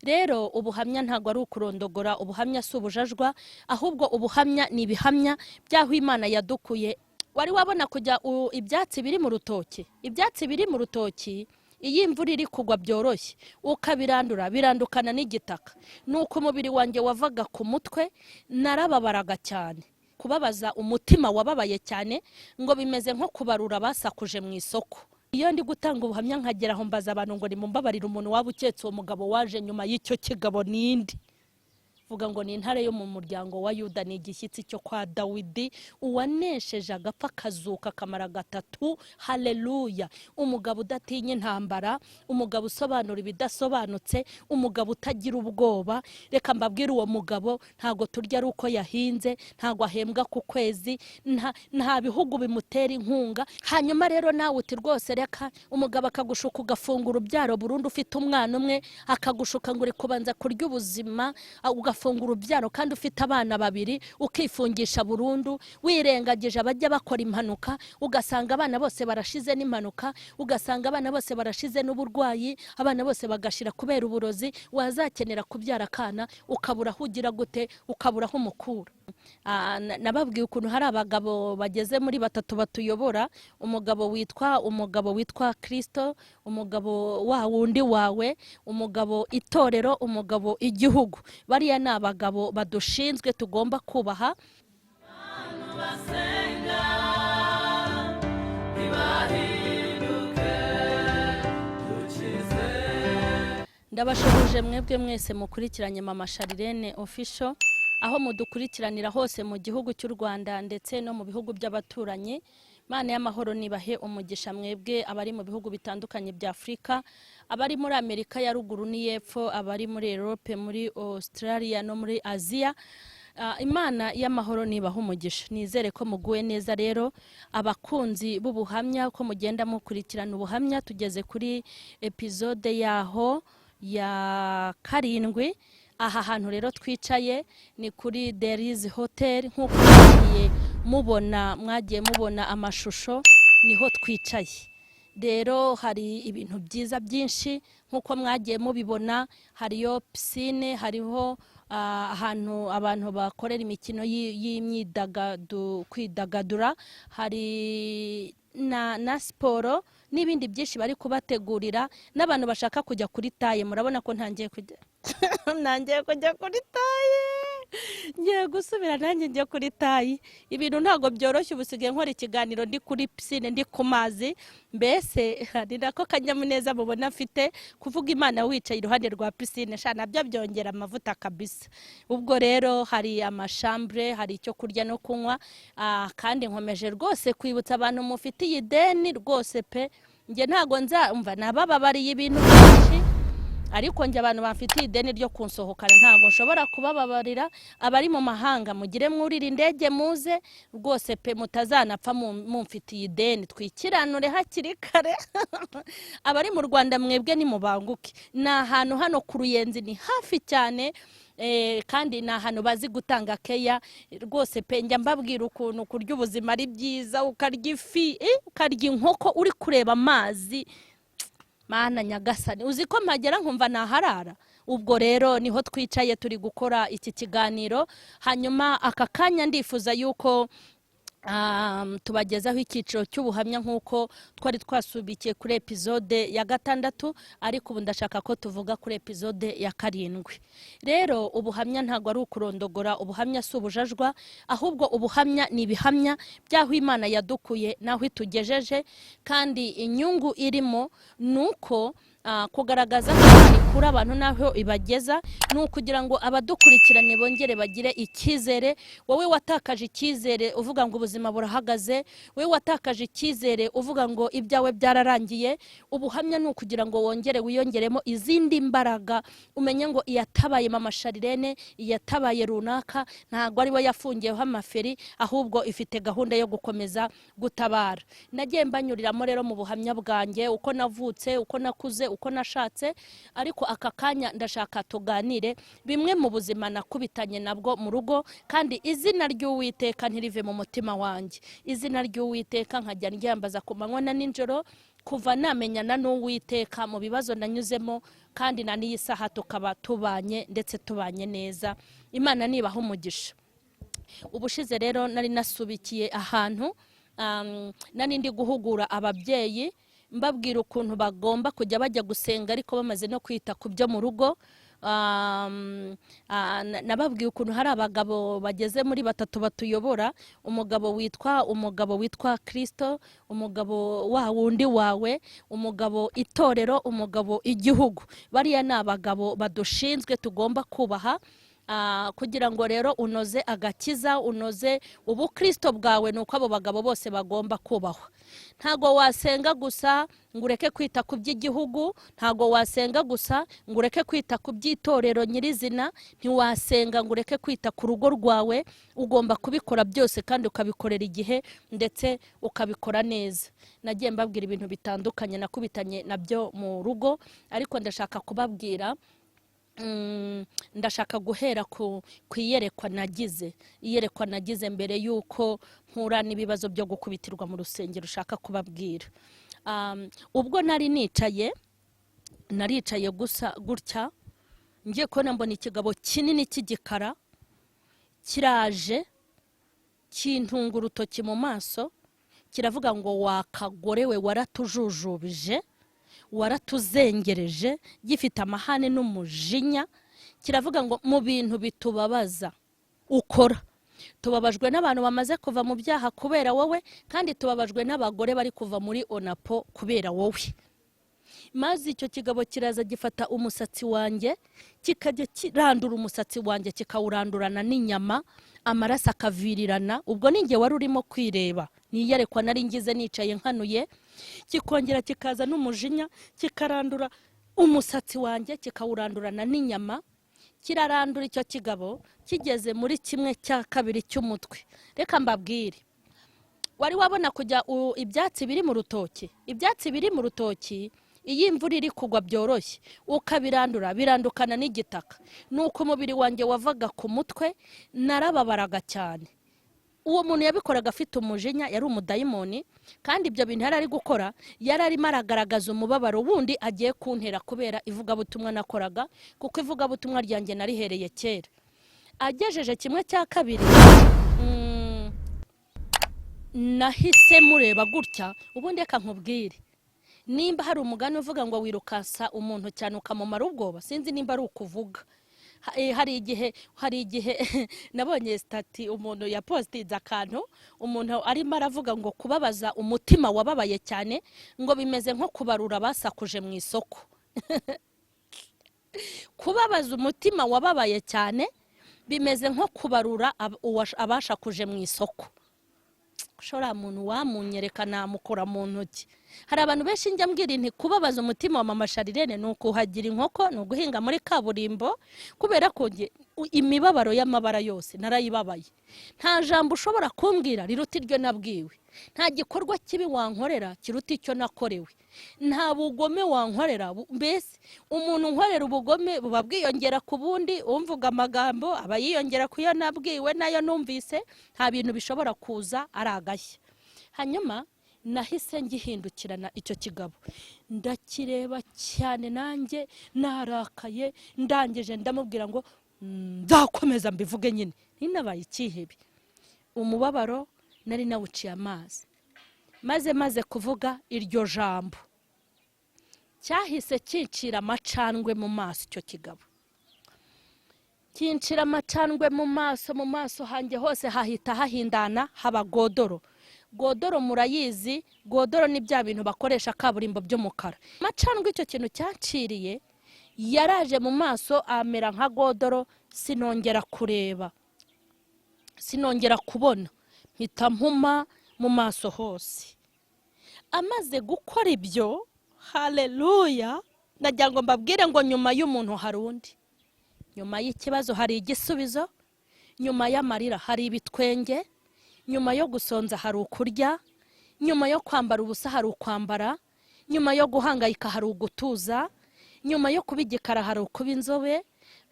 rero ubuhamya ntago ari ukurondogora, ubuhamya si ubujajwa, ahubwo ubuhamya ni ibihamya byaho Imana yadukuye. Wari wabona kujya ibyatsi biri mu rutoki, ibyatsi biri mu rutoki iyi imvura iri kugwa byoroshye ukabirandura birandukana n'igitaka. Nuko umubiri wanjye wavaga ku mutwe narababaraga cyane, kubabaza umutima wababaye cyane, ngo bimeze nko kubarura basakuje mu isoko. Iyo ndi gutanga ubuhamya nkagera aho mbaza abantu ngo nimumbabarire umuntu waba uketse uwo mugabo waje nyuma y'icyo kigabo nindi. Vuga ngo ni intare yo mu muryango wa Yuda, ni igishyitsi cyo kwa Dawidi, uwanesheje agapfa kazuka kamara gatatu. Haleluya! Umugabo udatinya intambara, umugabo usobanura ibidasobanutse, umugabo utagira ubwoba. Reka mbabwire uwo mugabo ntago turya ari uko yahinze, ntago ahembwa ku kwezi, nta bihugu bimutera inkunga. Hanyuma rero nawe uti rwose reka umugabo akagushuka ugafungura ubyaro burundu ufite umwana umwe, akagushuka ngo uri kubanza kurya ubuzima ugafungura ubyaro kandi ufite abana babiri, ukifungisha burundu wirengagije abajya bakora impanuka, ugasanga abana bose barashize n'impanuka, ugasanga abana bose barashize n'uburwayi, abana bose bagashira kubera uburozi. Wazakenera kubyara kana ukabura aho ugira gute, ukabura aho umukura. Nababwiye ukuntu hari abagabo bageze muri batatu batuyobora, umugabo witwa Kristo, umugabo wa wundi wawe, umugabo itorero, umugabo igihugu. Bariya ni abagabo badushinzwe tugomba kubaha. Ndabashoboje mwebwe mwese mukurikiranye Mama Sharirene Official, aho mudukurikiranira hose mu gihugu cy'u Rwanda ndetse no mu bihugu by'abaturanyi. Mana y'amahoro nibahe umugisha mwebwe abari mu bihugu bitandukanye bya Afrika, abari muri Amerika ya ruguru n'iyepfo, abari muri Europe, muri Australia no muri Asia. Imana y'amahoro nibahe umugisha. Nizere ko muguwe neza. Rero abakunzi b'ubuhamya ko mugenda mukurikirana ubuhamya, tugeze kuri episode yaho ya 7. Aha hantu rero twicaye ni kuri Deriz Hotel, nkuko mwagiye mubona amashusho, niho twicaye. Rero hari ibintu byiza byinshi nkuko mwagiye mubibona, hariyo piscine, hariho ahantu abantu bakorera imikino kwidagadura, hari na siporo n'ibindi byinshi bari kubategurira, n'abantu bashaka kujya kuri taye. Murabona ko ntangiye kujya kuri taye, ngiye gusubira nanjye njye kuri taye. Ibintu ntago byoroshye, ubusigaye nkora ikiganiro ndi kuri piscine, ndi ku mazi. Mbese hari nako kanyamuneza mubona afite kuvuga Imana wicaye iruhande rwa piscine, nabyo byongera amavuta kabisa. Ubwo rero hari amashambre, hari icyo kurya no kunywa, kandi nkomeje rwose kwibutsa abantu mufitiye ideni rwose pe. Nge ntago nzumva nabababariye ibintu byinshi, ariko nge abantu bafitiye ideni ryo kunsohokana ntago nshobora kubababarira. Abari mu mahanga mugire mwurira indege muze rwose pe, mutazanapfa mumfitiye ideni, twikiranure hakiri kare. Abari mu Rwanda mwebwe ni mubanguke, na ahantu hano ku Ruyenzi ni hafi cyane, kandi na hano bazi gutanga keya rwose pe. Njya mbabwira ukuntu kurya ubuzima ari byiza, ukarya ifi, ukarya inkoko uri kureba amazi. Mana nyagasani, uzi ko mpagera nkumva naharara. Ubwo rero niho twicaye turi gukora iki kiganiro. Hanyuma aka kanya ndifuza yuko tubagezaho icyiciro cy'ubuhamya nkuko twari twasubikiye kuri episode ya 6, ariko ubu ndashaka ko tuvuga kuri episode ya 7. Rero ubuhamya ntago ari ukurondogora, ubuhamya si ubujajwa, ahubwo ubuhamya ni ibihamya byaho Imana yadukuye naho itugejeje, kandi inyungu irimo nuko kugaragaza ko ikura abantu naho ibageza, nukugira ngo abadukurikirane bongere bagire ikizere. Wowe watakaje ikizere uvuga ngo ubuzima burahagaze, wowe watakaje ikizere uvuga ngo ibyawe byararangiye, ubuhamya nukugira ngo wongere wiyongeremo izindi mbaraga, umenye ngo iyatabaye Mama Sharirene, iyatabaye runaka ntago ari we yafungiyeho amaferi, ahubwo ifite gahunda yo gukomeza gutabara. Nagiye mbanyuriramo rero mu buhamya bwanjye, uko navutse, uko nakuze, uko nashatse, ariko aka kanya ndashaka tuganire bimwe mu buzima nakubitanye nabwo mu rugo, kandi izina ry'Uwiteka ntirive mu mutima wanjye. Izina ry'Uwiteka nkajya ndyambaza ku manywa na ninjoro, kuva namenyana n'Uwiteka mu bibazo nanyuzemo, kandi na n'iyi saha tukaba tubanye ndetse tubanye neza. Imana nibaha umugisha. Ubushize rero nari nasubikiye ahantu, nari ndi guhugura ababyeyi mbabwira ukuntu bagomba kujya bajya gusenga ariko bamaze no kwita ku byo mu rugo. Nababwiye ukuntu hari abagabo bageze muri 3 batuyobora, umugabo witwa Kristo, umugabo wa wundi wawe, umugabo itorero, umugabo igihugu. Bariya ni abagabo badushinzwe tugomba kubaha, kugira ngo rero unoze agakiza, unoze ubukristo bwawe, nuko abo bagabo bose bagomba kubahwa. Ntago wasenga gusa ngo ureke kwita ku by'igihugu, ntago wasenga gusa ngo ureke kwita ku by'itorero nyirizina, ntiwasenga ngo ureke kwita ku rugo rwawe. Ugomba kubikora byose kandi ukabikorera igihe ndetse ukabikora neza. Nagiye mbabwira ibintu bitandukanye nakubitanye nabyo mu rugo, ariko ndashaka kubabwira, ndashaka guhera ku iyerekwa nagize mbere yuko mpura n'ibibazo byo gukubitirwa mu rusengero. Ushaka kubabwira, ubwo naricaye gusa gutya, ngiye kubona mbona ikigabo kinini cy'igikara kiraje kintunga urutoki mu maso, kiravuga ngo wakagore we waratujujubije, waratuzengereje, gifite amahane n'umujinya. Kiravuga ngo mu bintu bitubabaza ukora, tubabajwe n'abantu bamaze kuva mu byaha kubera wowe, kandi tubabajwe n'abagore bari kuva muri onapo kubera wowe. Maze icyo kigabo kiraza gifata umusatsi wanjye, kikajya kirandura umusatsi wanjye, kikawurandurana n'inyama, amaraso akavirirana. Ubwo ninjye wari urimo kwireba, niyerekwa nari ngize nicaye nkanuye, kikongera kikaza n'umujinya, kikarandura umusatsi wanjye, kikawurandurana n'inyama. Kirarandura icyo kigabo, kigeze muri 1/2 cy'umutwe. Reka mbabwire, wari wabona kujya ibyatsi biri mu rutoki, iyi imvura iri kugwa byoroshye ukabirandura, birandukana n'igitaka. Nuko umubiri wanjye wavaga ku mutwe, narababaraga cyane. Uwo muntu yabikoraga afite umujinya, yari umudayimoni, kandi ibyo bintu yari ari gukora yari arimo aragaragaza umubabaro wundi agiye kuntera kubera ivugabutumwa nakoraga, kuko ivugabutumwa ryanjye narihereye kera. Agejeje 1/2, nahise mureba gutya. Ubundi reka nkubwire, nimba hari umugani uvuga ngo wirukasa umuntu cyane ukamumara ubwoba, sinzi nimba ari ukuvuga. Hari igihe nabonye stati umuntu yapostinze akantu, umuntu arimo aravuga ngo kubabaza umutima wababaye cyane ngo bimeze nko kubarura basakuje mu isoko. Kubabaza umutima wababaye cyane bimeze nko kubarura abashakuje mu isoko. Shora muntu wamunyereka namukora mu ntoki. Hari abantu benshi njya mbwira nti kubabaza umutima wa mama Sharirene nuko hagira inkoko, no guhinga muri kaburimbo, kubera ko imibabaro y'amabara yose narayibabaye. Nta jambo ushobora kumbwira riruta iryo nabwiwe, nta gikorwa kibi wankorera kiruta icyo nakorewe, nta bugome wankorera. Mbese umuntu nkorera ubugome buba bwiyongera ku bundi, umvuga amagambo aba yiyongera ku yo nabwiwe nayo numvise. Nta bintu bishobora kuza ari agashya. Hanyuma nahise ngihindukirana icyo kigabo, ndakireba cyane, nanjye narakaye. Ndangije ndamubwira ngo nzakomeza mbivuge nyine, ninabaye ikihebe. Umubabaro nari nawuciye amazi, maze kuvuga iryo jambo cyahise kincira amacandwe mu maso. Icyo kigabo kincira amacandwe mu maso hanjye hose hahita hahindana, haba godoro. Godoro murayizi, godoro ni bya bintu bakoresha kaburimbo by'umukara. Macandwe icyo kintu cyanciriye yaraje mu maso amera nka godoro, sinongera kureba, sinongera kubona, mpita mpuma mu maso hose. Amaze gukora ibyo, haleluya, nagira ngo mbabwire ngo nyuma y'umuntu hari undi, nyuma y'ikibazo hari igisubizo, nyuma y'amarira hari ibitwenge, nyuma yo gusonza hari ukurya, nyuma yo kwambara ubusa hari ukwambara, nyuma yo guhangayika hari ugutuza, nyuma yo kuba igikara hari ukuba inzobe,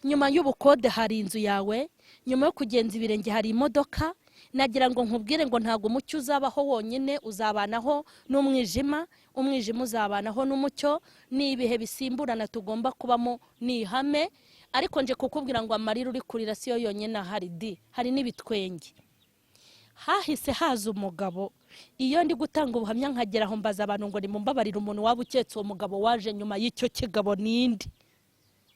nyuma y'ubukode hari inzu yawe, nyuma yo kugenza ibirenge hari imodoka, nagira ngo nkubwire ngo ntago umucyo uzabaho wonyine, uzabanaho n'umwijima, umwijima uzabanaho n'umucyo. Ni ibihe bisimburana tugomba kubamo, ni ihame. Ariko nje kukubwira ngo amarira uri kurira siyo yonyine ahari hari n'ibitwenge. Hahise haza umugabo, iyo ndi gutanga ubuhamya nkagera aho mbaza abantu ngo nimumbabarire umuntu waba uketse uwo mugabo waje nyuma y'icyo kigabo nindi.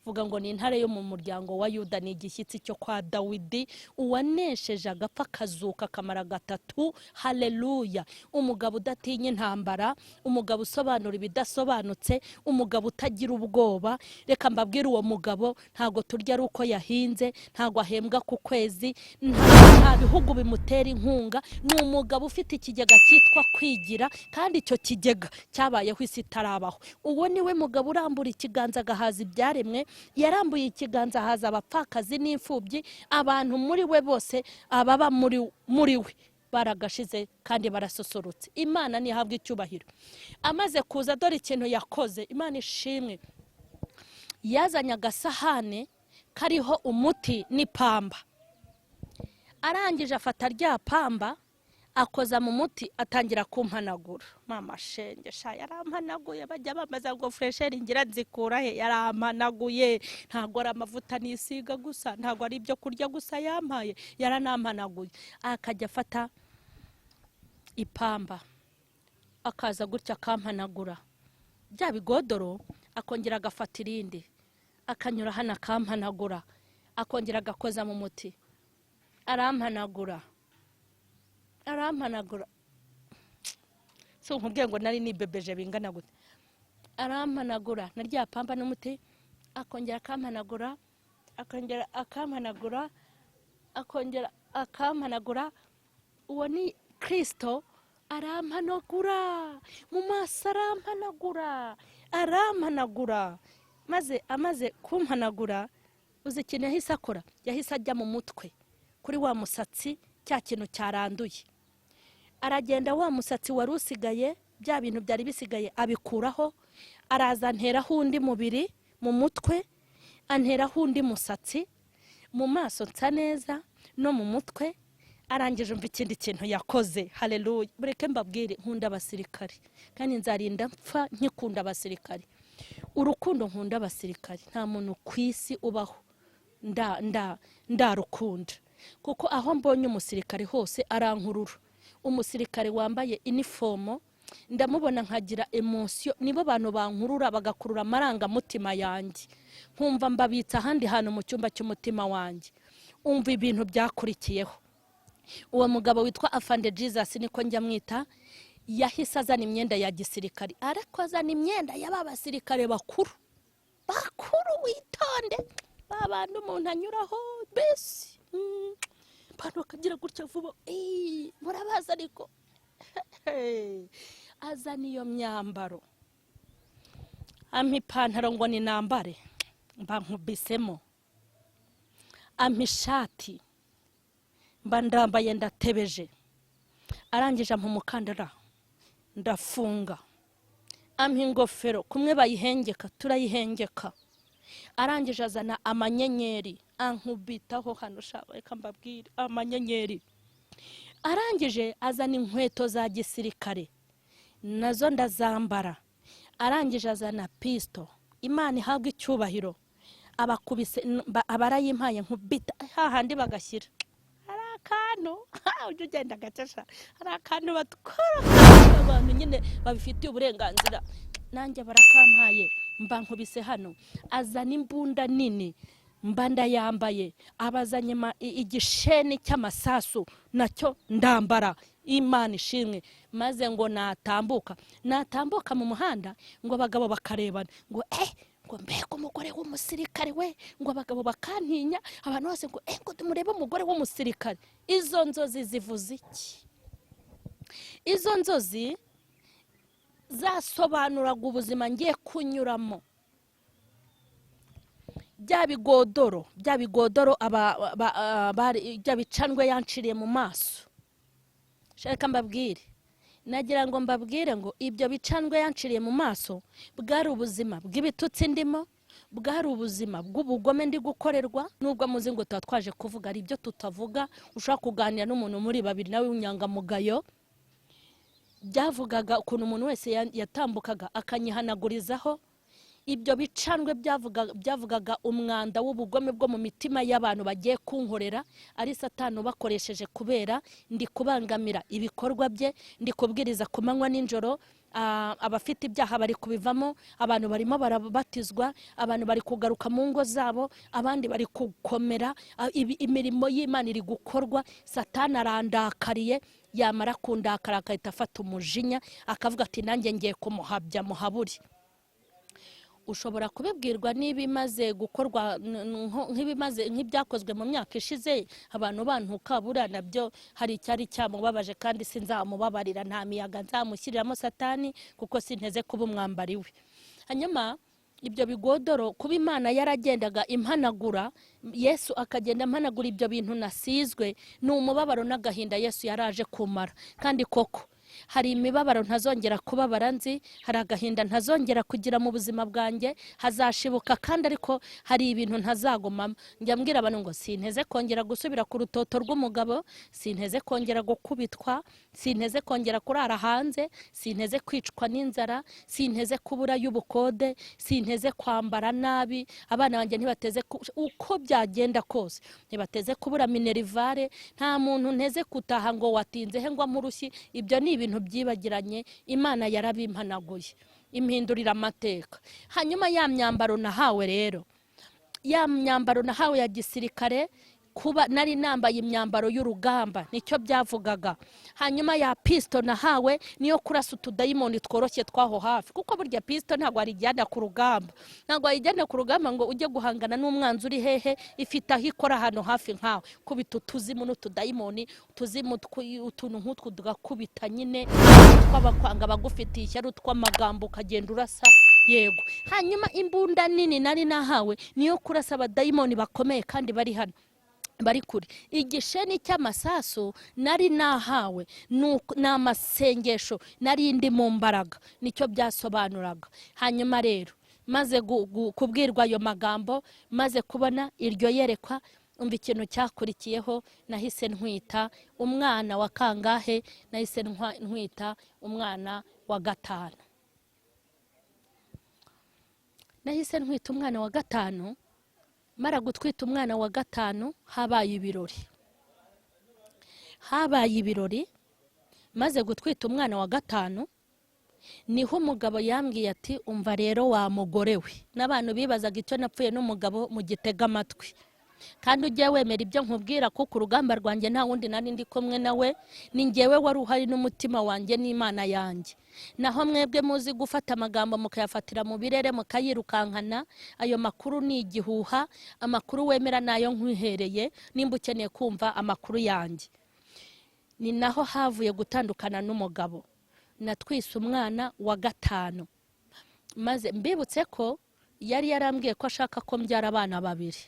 Vuga ngo ni intare yo mu muryango wa Yuda, ni igishyitsi cyo kwa Dawidi, uwanesheje agapfa kazuka kamara gatatu. Haleluya! Umugabo udatinya intambara, umugabo usobanura ibidasobanutse, umugabo utagira ubwoba. Reka mbabwire uwo mugabo ntago turya ari uko yahinze, ntago ahembwa ku kwezi, nta bihugu bimutera inkunga. Ni umugabo ufite ikigega cyitwa kwigira, kandi icyo kigega cyabayeho isi itarabaho. Uwo niwe mugabo urambura ikiganza agahaza ibyaremwe, yarambuye ikiganza haza abapfakazi n'imfubyi. Abantu muri we bose ababa muri we baragashize kandi barasosorotse. Imana nihabwa icyubahiro. Amaze kuza dore ikintu yakoze, Imana ishimwe. Yazanye agasahane kariho umuti n'ipamba. Arangije afata rya pamba akoza mu muti, atangira kumpanagura. Mama shenge sha yarampanaguye, bajya bamaza ngo fresheri ngira nzikura he, yarampanaguye. Ntago ari amavuta nisiga gusa, ntago ari ibyo kurya gusa yampaye, yaranampanaguye. Akajya afata ipamba akaza gutya akampanagura bya bigodoro, akongera agafata irindi akanyura hano akampanagura, akongera agakoza mu muti, arampanagura. So nkubwiye ngo nari nibebeje bingana gute. Arampanagura na rya pamba n'umuti, akongera akampanagura, akongera akampanagura, akongera akampanagura. Uwo ni Kristo. Arampanagura mu maso, arampanagura. Maze amaze kumpanagura, uzi ikintu yahise akora? Yahise ajya mu mutwe kuri wa musatsi, cya kintu cyaranduye. Aragenda wa musatsi wari usigaye, bya bintu byari bisigaye abikuraho. Araza anteraho undi mubiri mu mutwe, anteraho undi musatsi mu maso, nsa neza no mu mutwe. Arangije umva ikindi kintu yakoze. Haleluya! Bureke mbabwire, nkunda abasirikari kandi nzarinda mpfa nkikunda abasirikari. Urukundo nkunda abasirikari, nta muntu ku isi ubaho ndarukunda. Kuko aho mbonye umusirikare hose arankurura. Umusirikare wambaye uniform ndamubona nkagira emotion. Nibo abantu bankurura bagakurura amaranga mutima yanjye, nkumva mbabitsa ahandi hantu mu cyumba cy'umutima wanjye. Umva ibintu byakurikiyeho. Uwo mugabo witwa Afande Jesus niko njya mwita, yahise azana imyenda ya gisirikari. Ariko azana imyenda y'abasirikare bakuru witonde, babandi umuntu anyuraho besi abantu bakagira gutya vuba. Murabaza ariko azana iyo myambaro, ampa ipantaro ngo ni nambare, mba nkubisemo. Ampa ishati mba ndambaye ndatebeje. Arangije ampa umukandara ndafunga. Ampa ingofero, kumwe bayihengeka turayihengeka. Arangije azana amanyenyeri, ankubitaho hano reka mbabwire amanyenyeri. Arangije azana inkweto za gisirikare, nazo ndazambara. Arangije azana pisto. Imana ihabwa icyubahiro. Abakubise abarayimpaye nkubita hahandi bagashyira. Arakano ujye ugenda gacasha, arakano batwara abantu nyine babifitiye uburenganzira. Nanjye barakampaye mba nkubise hano. Azana imbunda nini mba ndayambaye. Abazanye igisheni cy'amasasu nacyo ndambara. Imana ishimwe. Maze ngo natambuka mu muhanda, ngo abagabo bakarebana ngo ngo mbega umugore w'umusirikare we, ngo abagabo bakantinya, abantu bose ngo ngo tumurebe umugore w'umusirikare. Izo nzozi zivuze iki? Izo nzozi zasobanuraga ubuzima ngiye kunyuramo. Bya bigodoro bya bicandwe yanciriye mu maso. Shaka mbabwire, nagira ngo mbabwire ngo ibyo bicandwe yanciriye mu maso bwari ubuzima bw'ibitutsi ndimo, bwari ubuzima bw'ubugome ndi gukorerwa, nubwo muzi ngo tuba twaje kuvuga ari ibyo tutavuga. Ushaka kuganira n'umuntu muri babiri nawe w'unyangamugayo, byavugaga ukuntu umuntu wese yatambukaga akanyihanagurizaho. Ibyo bicanwe byavugaga umwanda w'ubugome bwo mu mitima y'abantu bagiye kunkorera, ari Satani bakoresheje kubera ndi kubangamira ibikorwa bye, ndi kubwiriza ku manywa n'injoro. Abafite ibyaha bari kubivamo, abantu barimo barabatizwa, abantu bari kugaruka mu ngo zabo, abandi bari gukomera, imirimo y'Imana iri gukorwa. Satani arandakariye, yamara kundakara akahita afata umujinya akavuga ati nanjye ngiye kumuhabya muhaburi. Ushobora kubibwirwa n'ibimaze gukorwa nk'ibyakozwe mu myaka ishize, abantu bantuka buriya nabyo hari icyari cyamubabaje kandi sinzamubabarira, nta miyaga nzamushyiriramo Satani kuko sinteze kuba umwambari we. Hanyuma ibyo bigodoro kuba Imana yaragendaga impanagura, Yesu akagenda ampanagura ibyo bintu nasizwe, ni umubabaro n'agahinda Yesu yaraje kumara. Kandi koko hari imibabaro ntazongera kubabara nzi, hari agahinda ntazongera kugira mu buzima bwanjye, hazashibuka kandi ariko hari ibintu ntazagumamo. Njya mbwira abantu ngo sinteze kongera gusubira ku rutoto rw'umugabo, sinteze kongera gukubitwa, sinteze kongera kurara hanze, sinteze kwicwa n'inzara, sinteze kubura y'ubukode, sinteze kwambara nabi. Abana banjye ntibateze uko byagenda kose, ntibateze kubura minerivare, nta muntu nteze kutaha ngo watinze he ngo murushyi. Ibyo ni ibintu byibagiranye, Imana yarabimpanaguye impindurira amateka. Hanyuma ya myambaro nahawe rero, ya myambaro nahawe ya gisirikare, kuba nari nambaye imyambaro y'urugamba nicyo byavugaga. Hanyuma ya pisto nahawe niyo kurasa utudayimoni tworoshye twaho hafi, kuko burya pisto ntabwo arijyana ku rugamba, ntabwo ayijyana ku rugamba ngo ujye guhangana n'umwanzi uri hehe, ifite aho ikora hano hafi nkawe. Kubita utuzimu n'utudayimoni, utuzimu utuntu nk'utwo tugakubita nyine, twabakwanga bagufitiye ishyari, tw'amagambo ukagenda urasa. Yego. Hanyuma imbunda nini nari nahawe niyo kurasa abadayimoni bakomeye kandi bari hano, bari kure. Igisheni cy'amasasu nari nahawe n'amasengesho, nari ndi mu mbaraga, nicyo byasobanuraga. Hanyuma rero maze kubwirwa ayo magambo, maze kubona iryo yerekwa, umva ikintu cyakurikiyeho, nahise ntwita umwana wa kangahe? Nahise ntwita umwana wa gatanu. Nahise ntwita umwana wa gatanu. Mara gutwita umwana wa gatanu habaye ibirori. Maze gutwita umwana wa gatanu niho umugabo yambwiye ati umva rero wa mugore we. N'abantu bibazaga icyo napfuye n'umugabo mu gitega amatwi, kandi ujye wemera ibyo nkubwira kuko urugamba rwanjye nta wundi nari ndi kumwe nawe, ni njyewe wari uhari n'umutima wanjye n'Imana yanjye. Naho mwebwe muzi gufata amagambo mukayafatira mu birere mukayirukankana, ayo makuru ni igihuha. Amakuru wemera nayo nkwihereye, nimba ukeneye kumva amakuru yanjye. Ni naho havuye gutandukana n'umugabo, natwise umwana wa gatanu. Maze mbibutse ko yari yarambwiye ko ashaka ko mbyara abana babiri,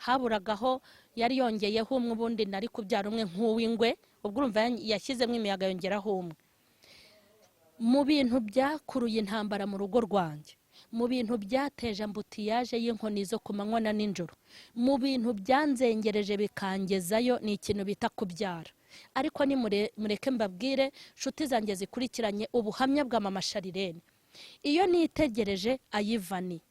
haburagaho yari yongeyeho umwe, ubundi nari kubyara umwe nk'uw'ingwe. Ubwo urumva yashyizemo imiyaga yongeraho umwe. Mu bintu byakuruye intambara mu rugo rwanjye, mu bintu byateje ambutiyaje y'inkoni zo ku manywa na nijoro, mu bintu byanzengereje bikangezayo, ni ikintu bita kubyara. Ariko ni mureke mbabwire nshuti zanjye zikurikiranye ubuhamya bwa mama Sharirene. Iyo nitegereje Ayivani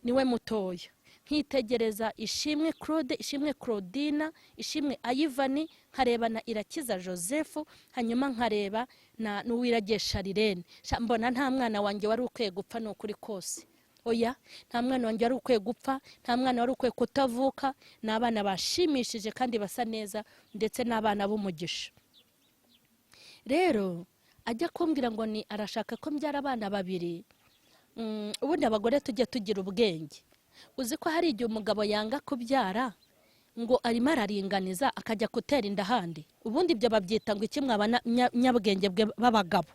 niwe mutoya, nkitegereza Ishimwe Claude, Ishimwe Claudina, Ishimwe Ayivani, nkareba na Irakiza Joseph, hanyuma nkareba na Nuwiragiye Sharirene. Mbona nta mwana wanjye wari ukwiye gupfa n'ukuri kose. Oya, nta mwana wanjye wari ukwiye gupfa, nta mwana wari ukwiye kutavuka. N'abana bashimishije kandi basa neza, ndetse n'abana b'umugisha. Rero ajya kumbwira ngo ni arashaka ko mbyara abana babiri. Ubundi abagore tujye tugira ubwenge. Uzi ko hari igihe umugabo yanga kubyara ngo arimo araringaniza akajya gutera inda handi. Ubundi ibyo babyita ngo iki mwaba nyabwenge b'abagabo.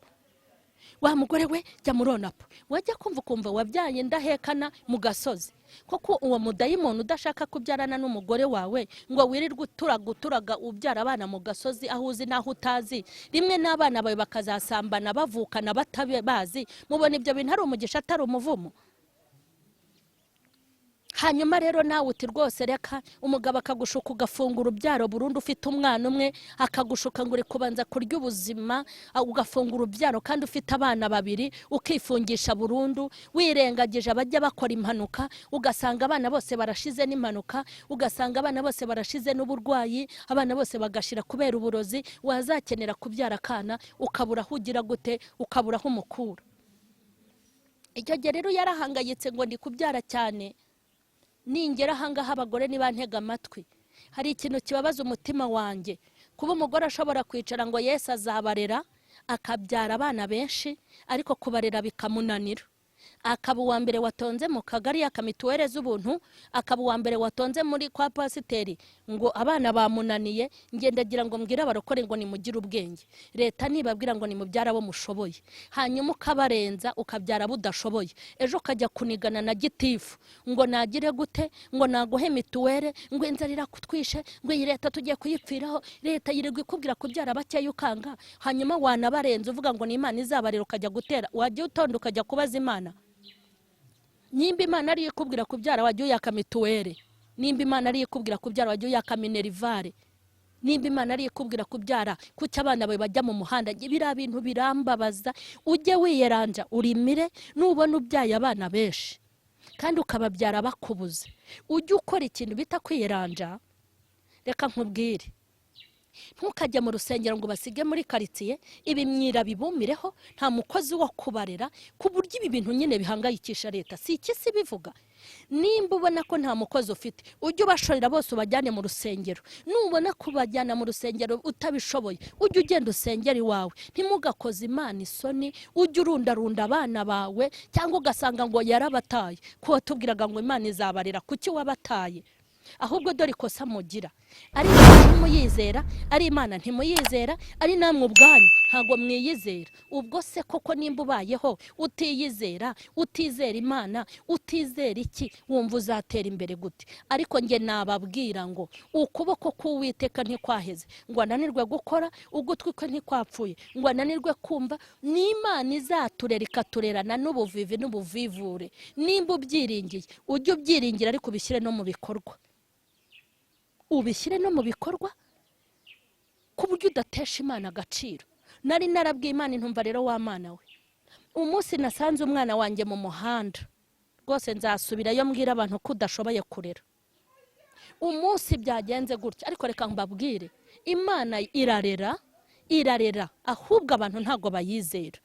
Wa mugore we jya muronapo, wajya kumva wabyaye ndahekana mu gasozi. Koko uwo mudayimoni udashaka kubyarana n'umugore wawe ngo wirirwe uturaga ubyara abana mu gasozi aho uzi naho utazi, rimwe n'abana bawe bakazasambana bavukana batabazi. Mubona ibyo bintu ari umugisha atari umuvumo? hanyuma rero nawe uti rwose reka umugabo akagushuka ugafungura urubyaro burundu ufite umwana umwe, akagushuka ngo uri kubanza kurya ubuzima ugafungura urubyaro kandi ufite abana babiri ukifungisha burundu, wirengagije abajya bakora impanuka ugasanga abana bose barashize n'impanuka, ugasanga abana bose barashize n'uburwayi, abana bose bagashira kubera uburozi, wazakenera kubyara akana ukabura aho ugira gute, ukabura aho umukura. Icyo gihe rero yarahangayitse ngo ndi kubyara cyane, ningera ahangaha abagore nibantega amatwi. Hari ikintu kibabaza umutima wanjye, kuba umugore ashobora kwicara ngo Yesu azabarera akabyara abana benshi ariko kubarera bikamunanira, akaba uwa mbere watonze mu kagari akamituwere z'ubuntu, akaba uwa mbere watonze muri kwa pasiteri ngo abana bamunaniye. Ngendagira ngo mbwira abarokore ngo nimugire ubwenge, leta nibabwira ngo nimubyara abo mushoboye, hanyuma ukabarenza ukabyara budashoboye, ejo ukajya kunigana na gitifu ngo nagire gute, ngo naguhe mituwere, ngo inzara irakutwishe, ngo iyi leta tugiye kuyipfiraho, leta yirirwa ikubwira kubyara bakeya ukanga, hanyuma wanabarenza uvuga ngo ni Imana izabarera ukajya gutera, wajya utonda ukajya kubaza Imana. Nimba Imana ari ikubwira kubyara wajya uyaka mituwere, nimba Imana ari ikubwira kubyara wajya uyaka minerivare, nimba Imana ari ikubwira kubyara kuki abana bawe bajya mu muhanda. Biriya bintu birambabaza. Ujye wiyeranja urimire, nubona ubyaye abana benshi kandi ukababyara bakubuze, ujye ukora ikintu bita kwiyeranja. Reka nkubwire, ntukajya mu rusengero ngo basige muri karitsiye ibimyira bibumireho, nta mukozi wo kubarera, ku buryo ibi bintu nyine bihangayikisha leta. Si iki si bivuga. Nimba ubona ko nta mukozi ufite, ujye ubashorera bose ubajyane mu rusengero. Nubona kubajyana mu rusengero utabishoboye, ujye ugenda usengera iwawe, ntimugakoze Imana isoni. Ujye urundarunda abana bawe, cyangwa ugasanga ngo yarabataye, ko watubwiraga ngo Imana izabarera, kuki wabataye? Ahubwo dore ikosa mugira, ari ntimuyizera, ari Imana ntimuyizera, ari namwe ubwanyu ntago mwiyizera. Ubwo se koko nimba ubayeho utiyizera, utizera Imana, utizera iki, wumva uzatera imbere gute? Ariko nge nababwira ngo ukuboko k'Uwiteka ntikwaheze ngo ananirwe gukora, ugutwi kwe ntikwapfuye ngo ananirwe kumva. N'Imana izaturera ikaturerana n'ubuvivi n'ubuvivure. Nimba ubyiringiye ujye ubyiringira, ariko ubishyire no mu bikorwa, ubishyire no mu bikorwa ku buryo udatesha Imana agaciro. Nari narabwiye Imana intumva rero wa Mana we, umunsi nasanze umwana wanjye mu muhanda rwose nzasubirayo mbwira abantu ko udashoboye kurera. Umunsi byagenze gutya, ariko reka mbabwire, Imana irarera, ahubwo abantu ntago bayizera.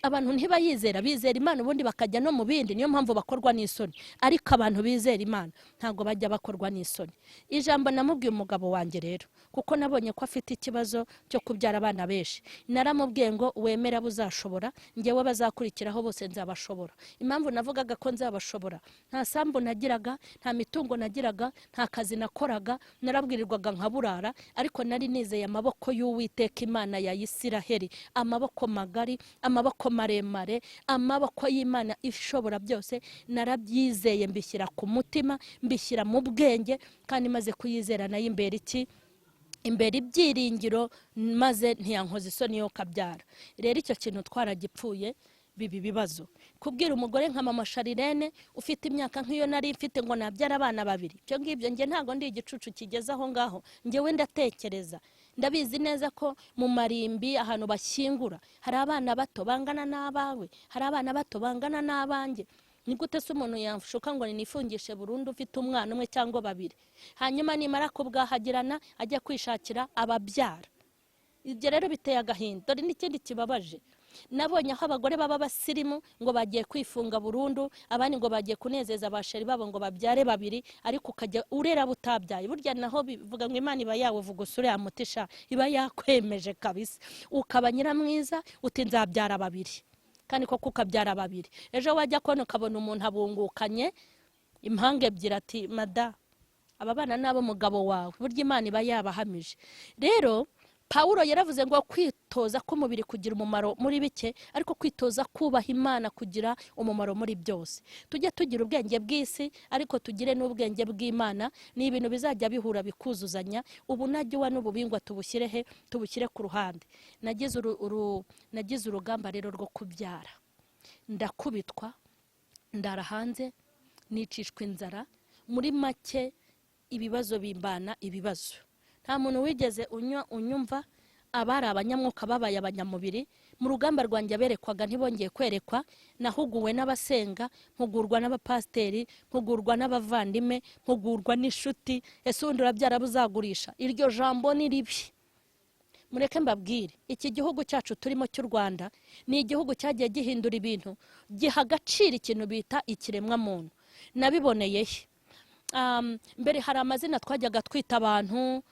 Abantu ntibayizera, bizera Imana ubundi bakajya no mu bindi, niyo mpamvu bakorwa n'isoni. Ariko abantu bizera Imana ntago bajya bakorwa n'isoni. Ijambo namubwiye umugabo wanjye rero, kuko nabonye ko afite ikibazo cyo kubyara abana benshi, naramubwiye ngo wemera buzashobora, ngewe bazakurikiraho bose nzabashobora. Impamvu navugaga ko nzabashobora, nta sambu nagiraga, nta mitungo nagiraga, nta kazi nakoraga, narabwirirwaga nkaburara, ariko nari nizeye amaboko y'Uwiteka Imana ya Isiraheli, amaboko magari, amaboko maremare, amaboko y'Imana ishobora byose. Narabyizeye, mbishyira ku mutima, mbishyira mu bwenge, kandi maze kuyizera nayo imbere iki, imbere ibyiringiro, maze ntiyankoze isoni yo kabyara. Rero icyo kintu twaragipfuye. Bibi bibazo kubwira umugore nka mama Sharirene ufite imyaka nk'iyo nari mfite ngo nabyara abana babiri, cyo ngibyo nge ntago ndi igicucu kigeze aho ngaho. Ngewe ndatekereza, ndabizi neza ko mu marimbi ahantu bashyingura hari abana bato bangana n'abawe, hari abana bato bangana n'abanjye. Ni gute se umuntu yamfushuka ngo nifungishe burundu ufite umwana umwe cyangwa babiri, hanyuma nimara kubwahagirana ajya kwishakira ababyara? Ibyo rero biteye agahinda. Dore n'ikindi kibabaje, nabonye aho abagore baba basirimu ngo bagiye kwifunga burundu, abandi ngo bagiye kunezeza abasheri babo ngo babyare babiri, ariko ukajya urera butabyaye. Burya naho bivuga ngo Imana iba yawe vuga usure amutisha, iba yakwemeje kabisa, ukaba nyiramwiza uti nzabyara babiri, kandi koko ukabyara babiri. Ejo wajya kone ukabona umuntu abungukanye impanga ebyiri, ati mada aba bana nabo mugabo wawe. Burya Imana iba yabahamije. Rero Pawulo yaravuze ngo kwitoza k'umubiri kugira umumaro muri bike, ariko kwitoza kubaha Imana kugira umumaro muri byose. Tujye tugira ubwenge bw'isi, ariko tugire n'ubwenge bw'Imana. Ni ibintu bizajya bihura bikuzuzanya. Ubu najya n'ububingwa tubushyire he, tubushyire ku ruhande. Nagize urugamba rero rwo kubyara, ndakubitwa, ndara hanze, nicishwa inzara. muri make ibibazo bimbana ibibazo. Nta muntu wigeze unyumva abari abanyamwuka babaye abanyamubiri. Mu rugamba rwanjye berekwaga ntibongeye kwerekwa. Nahuguwe n'abasenga, mpugurwa n'abapasteri, mpugurwa n'abavandime, mpugurwa n'ishuti. Ese undi urabyara buzagurisha? Iryo jambo ni ribi. Mureke mbabwire, iki gihugu cyacu turimo cy'u Rwanda ni igihugu cyagiye gihindura ibintu, giha agaciro ikintu bita ikiremwa muntu. Nabiboneye he? Mbere hari amazina twajyaga twita abantu,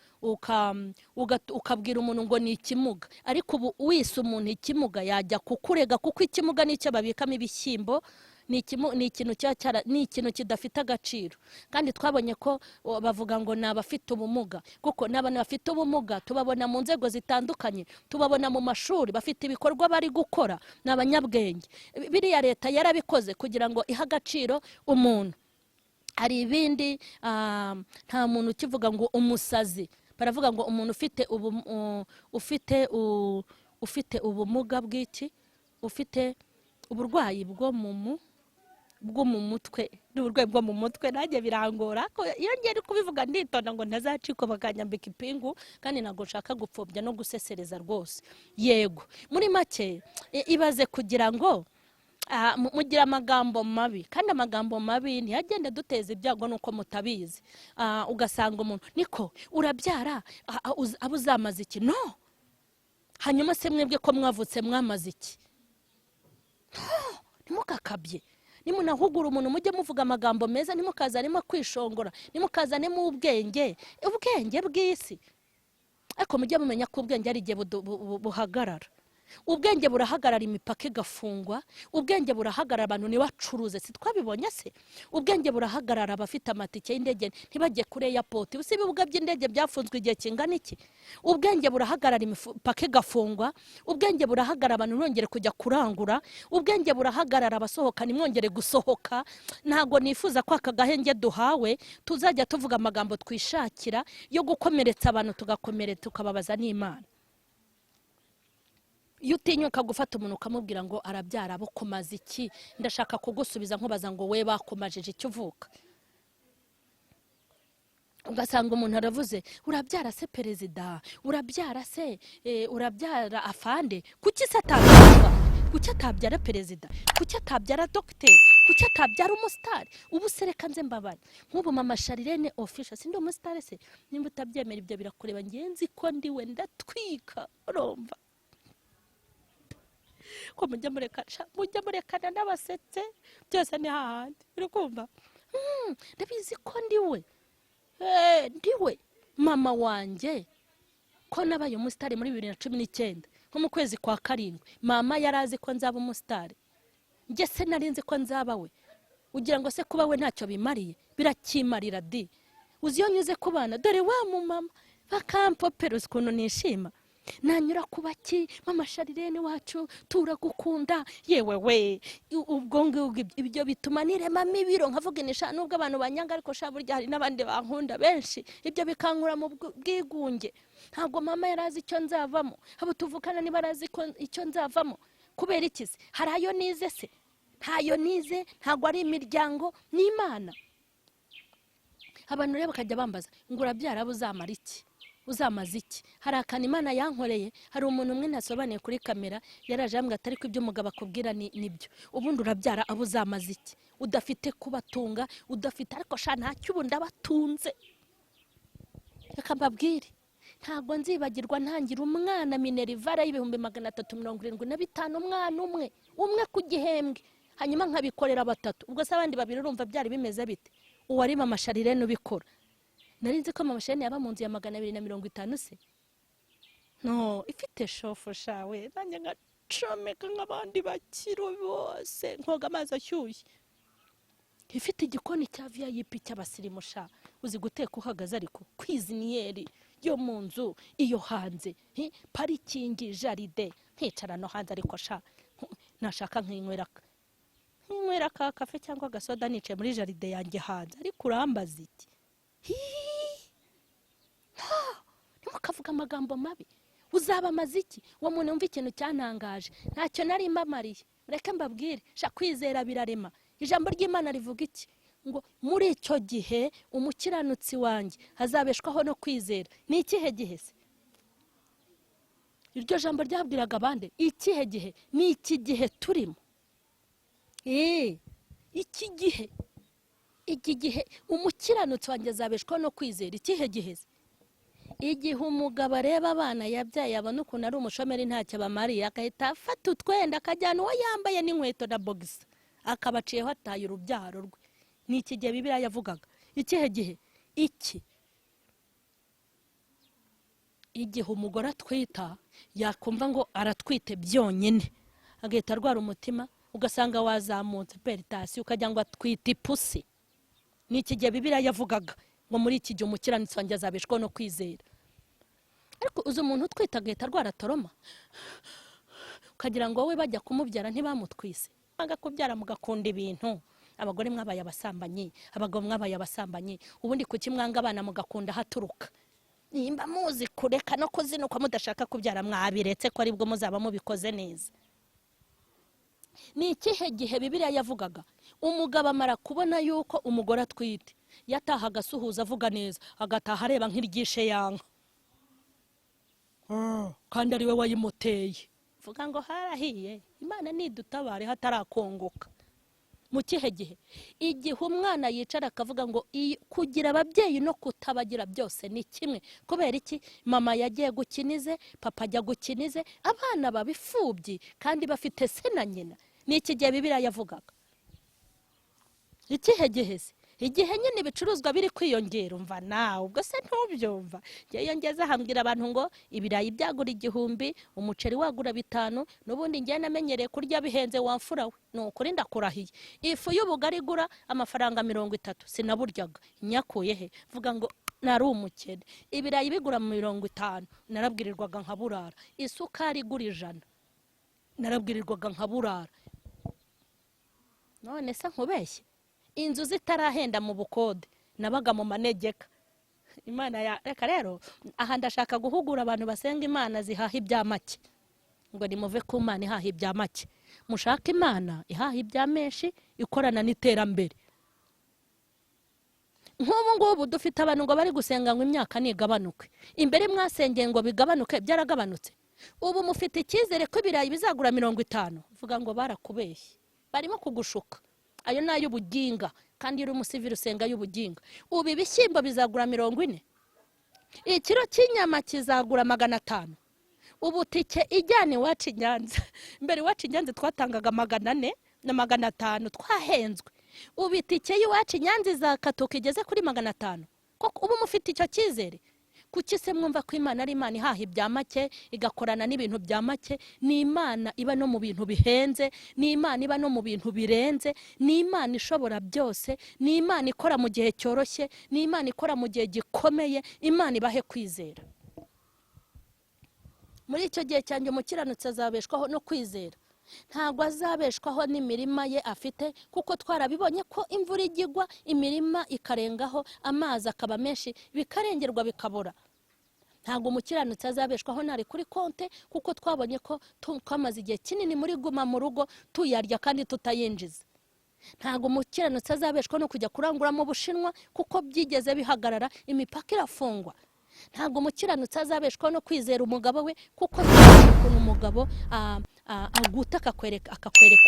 ukabwira umuntu ngo ni ikimuga, ariko ubu wise umuntu ikimuga yajya kukurega, kuko ikimuga nicyo babikamo ibishyimbo. Ni ikintu kidafite agaciro. Kandi twabonye ko bavuga ngo ni abafite ubumuga, kuko n'abantu bafite ubumuga tubabona mu nzego zitandukanye, tubabona mu mashuri bafite ibikorwa bari gukora, ni abanyabwenge. Biriya leta yarabikoze kugira ngo ihe agaciro umuntu. Hari ibindi nta muntu ukivuga ngo umusazi, baravuga ngo umuntu ufite ubumuga bw'iki, ufite uburwayi bwo mu mutwe, n'uburwayi bwo mu mutwe. Nanjye birangora ko iyo ngiye kubivuga nditonda ngo ntazacikwa bakanyambika ipingu, kandi ntabwo nshaka gupfobya no gusesereza rwose. Yego, muri make ibaze kugira ngo mugira amagambo mabi, kandi amagambo mabi ntiyagende duteza ibyago nuko mutabizi. Ugasanga umuntu niko urabyara abo uzamaze iki? No, hanyuma se mwebwe ko mwavutse mwamaze iki? Nimugakabye. Nimunahugura umuntu mujye muvuga amagambo meza, nimukazanemo kwishongora, nimukazanemo ubwenge bw'isi. Ariko mujye mumenya ko ubwenge ari igihe buhagarara. Ubwenge burahagarara, imipaka igafungwa. Ubwenge burahagarara, abantu ntibacuruze. Si twabibonye se? Ubwenge burahagarara, abafite amatike y'indege ntibajye kure ya poti. Usi ibibuga by'indege byafunzwe igihe kingana iki? Ubwenge burahagarara, imipaka igafungwa. Ubwenge burahagarara, abantu ntibongere kujya kurangura. Ubwenge burahagarara, abasohoka nimwongere gusohoka. Ntago nifuza ko aka gahenge duhawe tuzajya tuvuga amagambo twishakira yo gukomeretsa abantu, tukababaza n'Imana. Iyo utinyuka gufata umuntu ukamubwira ngo arabyara abo kumaze iki, ndashaka kugusubiza nkubaza ngo we bakomajije icyo uvuka. Ugasanga umuntu aravuze urabyara se perezida, urabyara se urabyara afande. Kuki se atabyara? Kuki atabyara perezida? Kuki atabyara dogiteri? Kuki atabyara umusitari? Ubu se reka nze mbabane nk'ubu mama Sharirene official, sindi umusitari se? Nimba utabyemera ibyo birakureba, ngenzi ko ndiwe ndatwika. Urumva ko mujya murekana n'abasetse, byose ni hahandi. Uri kumva? Ndabizi ko ndiwe mama wanjye, ko nabaye umusitari muri 2019 nko mu kwezi kwa karindwi. Mama yarazi ko nzaba umusitari, njye se narinzi ko nzaba we. Ugira ngo se kuba we ntacyo bimariye? Birakimarira di. Uzi iyo nyuze ku bana, dore wa mu mama bakampopera, ukuntu nishima. Nanyura kubaki mama Sharirene wacu turagukunda. Yewe we, ubwo ibyo bituma nirema mibiro nkavuga nisha, nubwo abantu banyanga ariko sha burya hari n'abandi bankunda benshi. Ibyo bikankura mu bwigunge. Ntabwo mama yarazi icyo nzavamo, abo tuvukana niba arazi icyo nzavamo. Kubera ikizi? Hari ayo nize se? Ntayo nize, ntabwo ari imiryango, ni Imana. Abantu rero bakajya bambaza ngo urabyara buzamara iki, uzamaze iki? Hari akana Imana yankoreye. Hari umuntu umwe nasobanuye kuri kamera, yaraje ambwira atari ko ibyo umugabo akubwira nibyo. Ubundi urabyara abo uzamaze iki? Udafite kubatunga, udafite, ariko sha ntacyo ubu ndabatunze. Reka mbabwire, ntabwo nzibagirwa ntangira umwana minerivare $375, umwana umwe ku gihembwe, hanyuma nkabikorera batatu. Ubwo se abandi babiri urumva byari bimeze bite? Uwari mama Sharirene ubikora. Narinzi ko mama Sharirene yaba mu nzu ya 250 se? No, ifite shofo shawe, nanjye ngacomeka nk'abandi bakiro bose, nkoga amazi ashyushye. Ifite igikoni cya VIP cy'abasirimu sha. Uzi guteka uhagaze ariko kwiziniyeri yo mu nzu iyo hanze, parikingi, jaride, nkicara no hanze ariko sha nashaka nkinywera ka kafe cyangwa gasoda nicaye muri jaride yanjye hanze. Ariko urambaza iki? Ntimukavuga amagambo mabi. Uzaba amaziki uwo muntu yumva ikintu cyantangaje, ntacyo nari mbamariye. Reka mbabwire, sha kwizera birarema. Ijambo ry'Imana rivuga iki? ngo muri icyo gihe umukiranutsi wanjye hazabeshwaho no kwizera. Ni ikihe gihe se? Iryo jambo ryabwiraga abandi ikihe gihe? Ni iki gihe turimo. Iki gihe umukiranutsi wanjye azabeshwaho no kwizera. Ikihe gihe se? Igihe umugabo areba abana yabyaye abona ukuntu ari umushomeri ntacyo bamariye, agahita afata utwenda akajyana uwo yambaye n'inkweto na bogisi akabaciyeho ataye urubyaro rwe. Ni iki gihe Bibiliya yavugaga. Ikihe gihe? Igihe umugore atwita yakumva ngo aratwite byonyine agahita arwara umutima, ugasanga wazamutse peritasiyo ukajya ngo atwite ipusi. Ni iki gihe Bibiliya yavugaga ngo muri iki gihe umukiranutsi wanjye azabeshwaho no kwizera. Ariko uzi umuntu utwita agahita arwara toroma, ukagira ngo wowe bajya kumubyara ntibamutwise. Banga kubyara mugakunda ibintu. Abagore mwabaye abasambanyi, abagabo mwabaye abasambanyi, ubundi kuki mwanga abana mugakunda haturuka. Nimba muzi kureka no kuzinuka mudashaka kubyara mwabiretse ko aribwo muzaba mubikoze neza. Ni ikihe gihe Bibiliya yavugaga? Umugabo amara kubona yuko umugore atwite, yataha agasuhuza avuga neza, agataha areba nk'iryishe yanka, kandi ari we wayimuteye. Vuga ngo harahiye, Imana nidutabare hatarakongoka. Mu kihe gihe? Igihe umwana yicara akavuga ngo kugira ababyeyi no kutabagira byose ni kimwe. Kubera iki? Mama yagiye gukinize, papa ajya gukinize, abana babifubyi kandi bafite se na nyina. Ni iki gihe Bibiliya yavugaga. Ikihe gihe se? Igihe nyine ibicuruzwa biri kwiyongera. Umva nawe ubwo se ntubyumva. Ngeyo ngeze hambwira abantu ngo ibirayi byagura 1000, umuceri wagura 5, n'ubundi ngiye namenyereye kurya bihenze wamfura we. Nukuri ndakurahiye. Ifu y'ubugari igura amafaranga 30, sinaburyaga. Nyakuye he? Vuga ngo nari umukene. Ibirayi bigura 50, narabwirirwaga nkaburara. Isukari igura 100, narabwirirwaga nkaburara. None se nkubeshye? Inzu zitarahenda mu bukode nabaga mu manegeka. Imana ya reka rero aha ndashaka guhugura abantu basenga Imana zihaha ibya make, ngo nimuve ku Mana ihaha ibya make. Mushaka Imana ihaha ibya menshi ikorana n'iterambere. Nk'ubu ngubu dufite abantu ngo bari gusenga ngo imyaka nigabanuke. Imbere mwasengeye ngo bigabanuke, byaragabanutse. Ubu mufite icyizere ko ibirayi bizagura 50. Vuga ngo barakubeshye, barimo kugushuka. Ayo nayo ubuginga, kandi uri umusivili usenga y'ubuginga. Ubu ibishyimbo bizagura 40. Ikiro cy'inyama kizagura 500. Ubu tike ijyane iwacu i Nyanza, mbere iwacu i Nyanza twatangaga 400 na 500 twahenzwe. Ubu itike y'iwacu i Nyanza izakatuka igeze kuri 500. Koko ubu mufite icyo cyizere? Kuki se mwumva ko Imana ari Imana ihaha ibya make igakorana n'ibintu bya make? Ni Imana iba no mu bintu bihenze, ni Imana iba no mu bintu birenze, ni Imana ishobora byose, ni Imana ikora mu gihe cyoroshye, ni Imana ikora mu gihe gikomeye. Imana ibahe kwizera. Muri icyo gihe cyanjye umukiranutsi azabeshwaho no kwizera. Ntabwo azabeshwaho n'imirima ye afite, kuko twarabibonye ko imvura igigwa imirima ikarengaho, amazi akaba menshi bikarengerwa bikabura. Ntabwo umukiranutsi azabeshwaho nari kuri konte, kuko twabonye ko twamaze igihe kinini muri guma mu rugo tuyarya kandi tutayinjiza. Ntabwo umukiranutsi azabeshwaho no kujya kurangura mu Bushinwa, kuko byigeze bihagarara imipaka irafungwa. Ntabwo umukiranutsi azabeshwaho no kwizera umugabo we, kuko ukuntu umugabo aguta akakwereka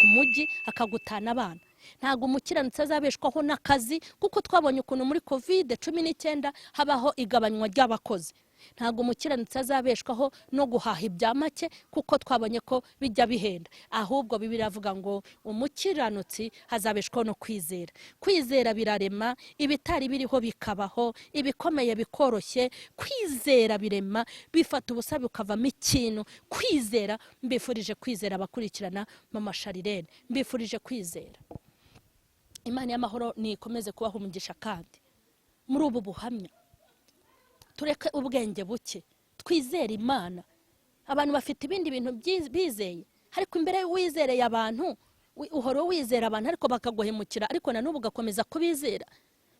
umujyi akagutana abana. Ntabwo umukiranutsi azabeshwaho n'akazi, kuko twabonye ukuntu muri COVID-19 habaho igabanywa ry'abakozi. Ntabwo umukiranutsi azabeshwaho no guhaha ibya make, kuko twabonye ko bijya bihenda. Ahubwo Bibiliya avuga ngo umukiranutsi hazabeshwaho no kwizera. Kwizera birarema, ibitari biriho bikabaho, ibikomeye bikoroshye. Kwizera birema, bifata ubusa bukavamo ikintu. Kwizera, mbifurije kwizera abakurikirana Mama Sharirene, mbifurije kwizera. Imana y'amahoro nikomeze kubaha umugisha, kandi muri ubu buhamya tureke ubwenge buke, twizere Imana. Abantu bafite ibindi bintu bizeye, ariko imbere wizereye abantu uhora wizera abantu ariko bakaguhemukira, ariko na n'ubu ugakomeza kubizera.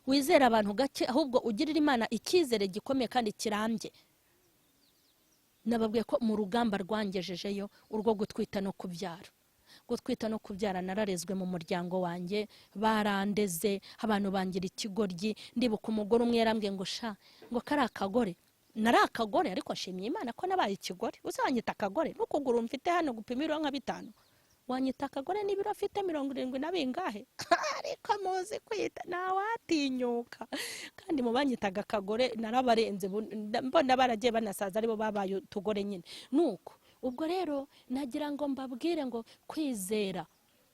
Wizera abantu gake, ahubwo ugirira Imana icyizere gikomeye kandi kirambye. Nababwiye ko mu rugamba rwangejejeyo urwo gutwita no kubyara. gutwita no kubyara nararezwe mu muryango wanjye, barandeze, abantu bangira ikigoryi. Ndibuka umugore umwe yarambwiye ngo sha, ngo kari akagore, nari akagore ariko nshimye Imana ko nabaye ikigore. Uzanyita akagore n'ukuguru mfite hano gupima ibiro nka 5, wanyita akagore n'ibiro afite 70 na bingahe? Ariko muzi kwita ntawatinyuka, kandi mu banyitaga akagore narabarenze, mbona baragiye banasaza aribo babaye utugore nyine. Nuko ubwo rero nagira ngo mbabwire ngo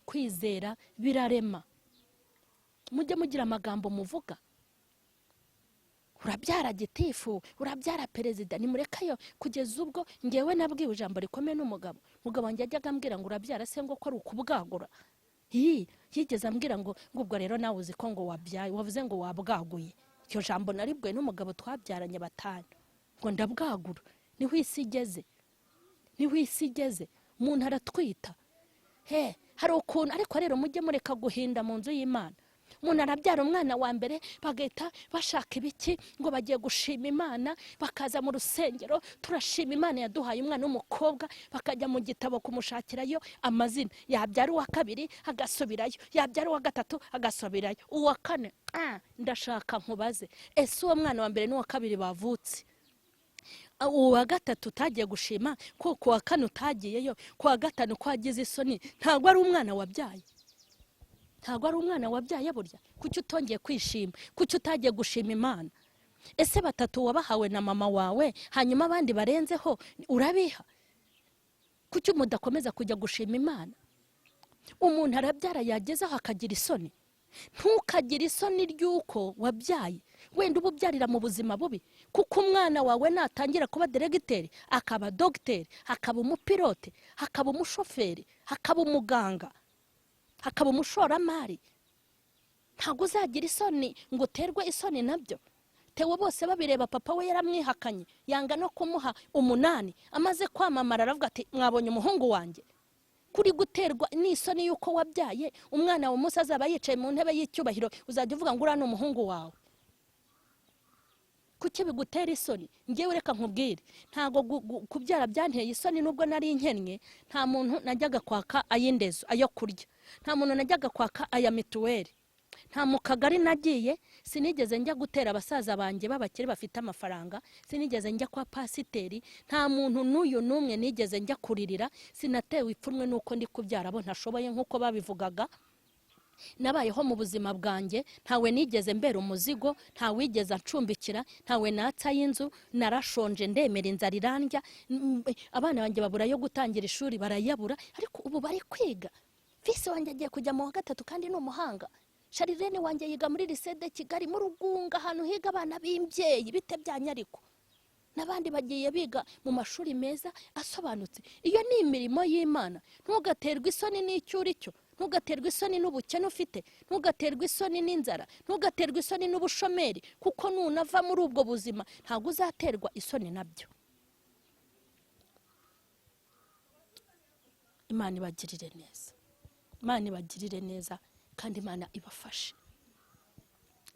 kwizera birarema. Mujye mugira amagambo muvuga. Urabyara gitifu, urabyara perezida, nimurekayo kugeza ubwo ngewe nabwiwe ijambo rikomeye n'umugabo wanjye ajyaga ambwira ngo urabyara se ngo ko ari ukubwagura. Yigeze ambwira ngo ubwo rero nawe uzi ko ngo wabyaye, wavuze ngo wabwaguye. Icyo jambo naribwe n'umugabo twabyaranye 5, ngo ndabwagura. Niho isi igeze, umuntu aratwita. Hari ukuntu, ariko rero mujye mureka guhinda mu nzu y'Imana. Umuntu arabyara umwana wa mbere bagahita bashaka ibiki ngo bagiye gushima Imana, bakaza mu rusengero turashima Imana yaduhaye umwana w'umukobwa, bakajya mu gitabo kumushakirayo amazina. Yabyara uwa 2 agasubirayo, yabyara uwa 3 agasubirayo, uwa 4. Ndashaka nkubaze, ese uwo mwana wa mbere n'uwa 2 bavutse, uwa 3 utagiye gushima, ko kuwa 4 utagiyeyo, kuwa 5 kwagize isoni, ntago ari umwana wabyaye? Ntago ari umwana wabyaye burya? Kuki utongeye kwishima? Kuki utagiye gushima Imana? Ese 3 wabahawe na mama wawe, hanyuma abandi barenzeho urabiha? Kuki mudakomeza kujya gushima Imana? Umuntu arabyara yagezeho akagira isoni. Ntukagire isoni ry'uko wabyaye, wenda ububyarira mu buzima bubi. Kuko umwana wawe natangira kuba diregiteri, akaba dogiteri, akaba umupilote, akaba umushoferi, akaba umuganga, hakaba umushoramari, ntago uzagira isoni ngo uterwe isoni nabyo. Tewe bose babireba, papa we yaramwihakanye, yanga no kumuha 8, amaze kwamamara aravuga ati mwabonye umuhungu wanjye. Kuri guterwa n'isoni yuko wabyaye umwana wa Musa azaba yicaye mu ntebe y'icyubahiro, uzajya uvuga ngo urano umuhungu wawe. Kuki bigutera isoni? Ngewe reka nkubwire, ntago kubyara byanteye isoni nubwo nari nkennye. Nta muntu najyaga kwaka ayindezo ayo kurya, nta muntu najyaga kwaka aya mituweli, nta mu kagari nagiye, sinigeze njya gutera abasaza banjye b'abakire bafite amafaranga, sinigeze njya kwa pasiteri, nta muntu n'uyu n'umwe nigeze njya kuririra. Sinatewe ipfunwe nuko ndi kubyara abo ntashoboye nkuko babivugaga. Nabayeho mu buzima bwanjye, ntawe nigeze mbera umuzigo, ntawigeze acumbikira, ntawe natsa y'inzu. Narashonje ndemera inzara irandya, abana banjye babura yo gutangira ishuri barayabura, ariko ubu bari kwiga. Fisi wanjye agiye kujya mu wa 3 kandi ni umuhanga. Sharirene wanjye yiga muri lycée de Kigali mu Rugunga, ahantu higa abana b'imbyeyi bite byanyariko. Nabandi bagiye biga mu mashuri meza asobanutse. Iyo ni imirimo y'Imana. Ntugaterwe isoni n'icyuri cyo, ntugaterwe isoni n'ubukene ufite, ntugaterwe isoni n'inzara, ntugaterwe isoni n'ubushomeri, kuko nunava muri ubwo buzima ntago uzaterwa isoni nabyo. Imana ibagirire neza, Imana ibagirire neza, kandi Imana ibafashe.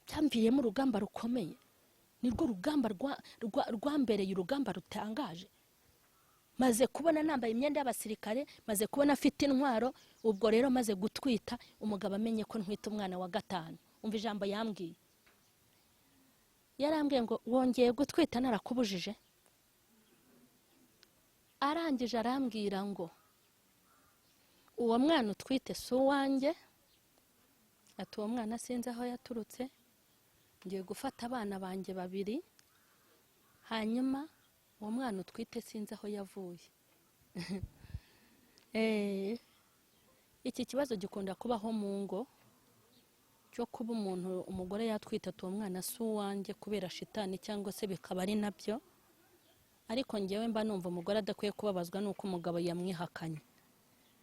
Byamviriyemo urugamba rukomeye, nirwo rugamba rwambereye urugamba rutangaje. Maze kubona nambaye imyenda y'abasirikare, maze kubona afite intwaro, ubwo rero maze gutwita, umugabo amenye ko ntwita umwana wa 5. Umva ijambo yambwiye, yarambwiye ngo wongeye gutwita narakubujije. Arangije arambwira ngo uwo mwana utwite si uwanjye, ati uwo mwana sinzi aho yaturutse, ngiye gufata abana banjye 2, hanyuma uwo mwana utwite sinzi aho yavuye. Iki kibazo gikunda kubaho mu ngo, cyo kuba umugore yatwita ati uwo mwana si uwanjye kubera shitani, cyangwa se bikaba ari nabyo. Ariko ngewe mba numva umugore adakwiye kubabazwa nuko umugabo yamwihakanye,